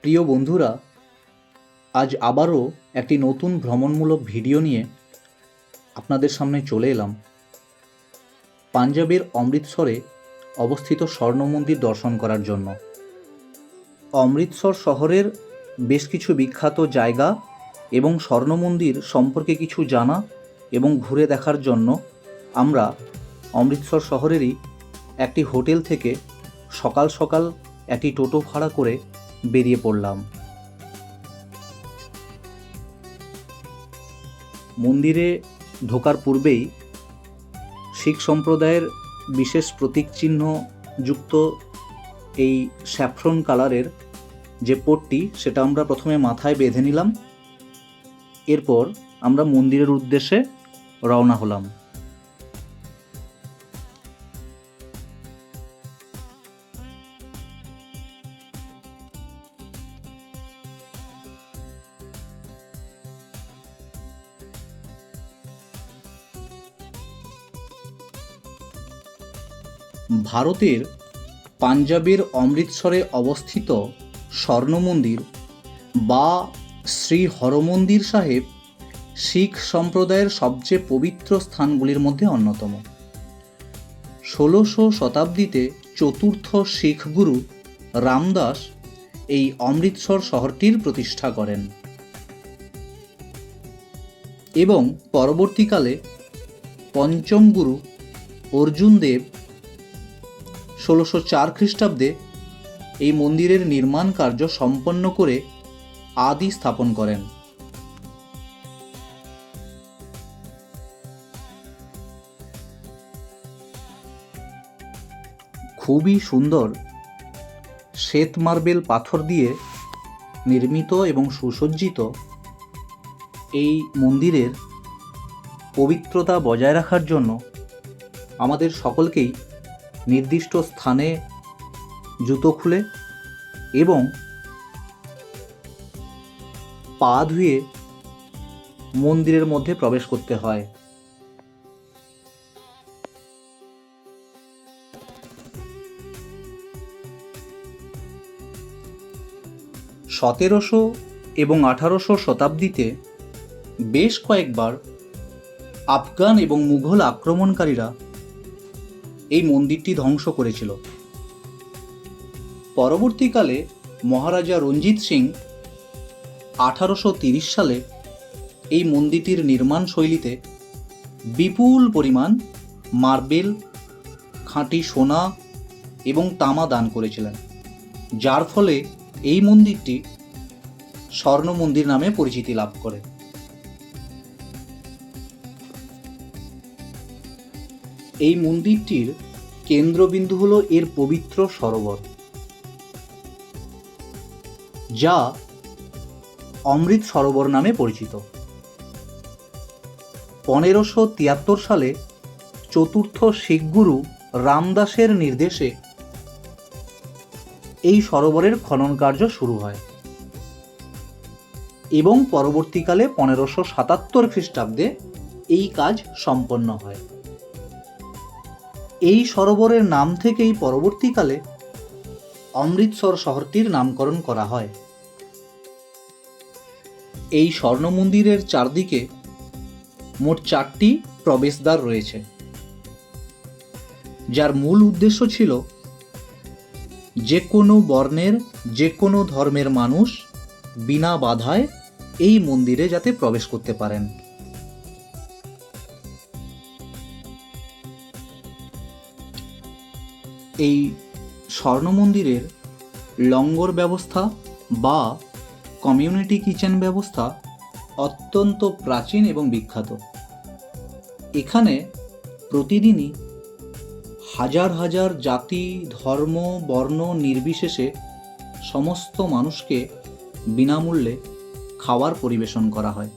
প্রিয় বন্ধুরা, আজ আবারও একটি নতুন ভ্রমণমূলক ভিডিও নিয়ে আপনাদের সামনে চলে এলাম। পাঞ্জাবের অমৃতসরে অবস্থিত স্বর্ণ মন্দির দর্শন করার জন্য। অমৃতসর শহরের বেশ কিছু বিখ্যাত জায়গা এবং স্বর্ণ মন্দির সম্পর্কে কিছু জানা এবং ঘুরে দেখার জন্য আমরা অমৃতসর শহরেরই একটি হোটেল থেকে সকাল সকাল একটি টোটো ভাড়া করে বেরিয়ে পড়লাম। মন্দিরে ঢোকার পূর্বেই শিখ সম্প্রদায়ের বিশেষ প্রতীক চিহ্ন যুক্ত এই স্যাফরন কালারের যে পট্টি, সেটা আমরা প্রথমে মাথায় বেঁধে নিলাম। এরপর আমরা মন্দিরের উদ্দেশ্যে রওনা হলাম। ভারতের পাঞ্জাবের অমৃতসরে অবস্থিত স্বর্ণ মন্দির বা শ্রী হরমন্দির সাহেব শিখ সম্প্রদায়ের সবচেয়ে পবিত্র স্থানগুলির মধ্যে অন্যতম। 16শো শতাব্দীতে চতুর্থ শিখ গুরু রামদাস এই অমৃতসর শহরটির প্রতিষ্ঠা করেন এবং পরবর্তীকালে পঞ্চম গুরু অর্জুন দেব 1604 খ্রিস্টাব্দে এই মন্দিরের নির্মাণ কার্য সম্পন্ন করে আদি স্থাপন করেন। খুবই সুন্দর শ্বেত মার্বেল পাথর দিয়ে নির্মিত এবং সুসজ্জিত এই মন্দিরের পবিত্রতা বজায় রাখার জন্য আমাদের সকলকেই নির্দিষ্ট স্থানে জুতো খুলে এবং পা ধুয়ে মন্দিরের মধ্যে প্রবেশ করতে হয়। সতেরোশো এবং 18শো শতাব্দীতে বেশ কয়েকবার আফগান এবং মুঘল আক্রমণকারীরা এই মন্দিরটি ধ্বংস করেছিল। পরবর্তীকালে মহারাজা রঞ্জিত সিং 1830 সালে এই মন্দিরটির নির্মাণ শৈলীতে বিপুল পরিমাণ মার্বেল, খাঁটি সোনা এবং তামা দান করেছিলেন, যার ফলে এই মন্দিরটি স্বর্ণ মন্দির নামে পরিচিতি লাভ করে। এই মন্দিরটির কেন্দ্রবিন্দু হল এর পবিত্র সরোবর, যা অমৃত সরোবর নামে পরিচিত। 1573 সালে চতুর্থ শিখ গুরু রামদাসের নির্দেশে এই সরোবরের খনন কার্য শুরু হয় এবং পরবর্তীকালে 1577 খ্রিস্টাব্দে এই কাজ সম্পন্ন হয়। এই সরোবরের নাম থেকেই পরবর্তীকালে অমৃতসর শহরটির নামকরণ করা হয়। এই স্বর্ণ মন্দিরের চারদিকে মোট 4টি প্রবেশদ্বার রয়েছে, যার মূল উদ্দেশ্য ছিল যে কোনো বর্ণের, যে কোনো ধর্মের মানুষ বিনা বাধায় এই মন্দিরে যাতে প্রবেশ করতে পারেন। এই স্বর্ণ মন্দিরের লঙ্গর ব্যবস্থা বা কমিউনিটি কিচেন ব্যবস্থা অত্যন্ত প্রাচীন এবং বিখ্যাত। এখানে প্রতিদিনই হাজার হাজার জাতি, ধর্ম, বর্ণ নির্বিশেষে সমস্ত মানুষকে বিনামূল্যে খাবার পরিবেশন করা হয়।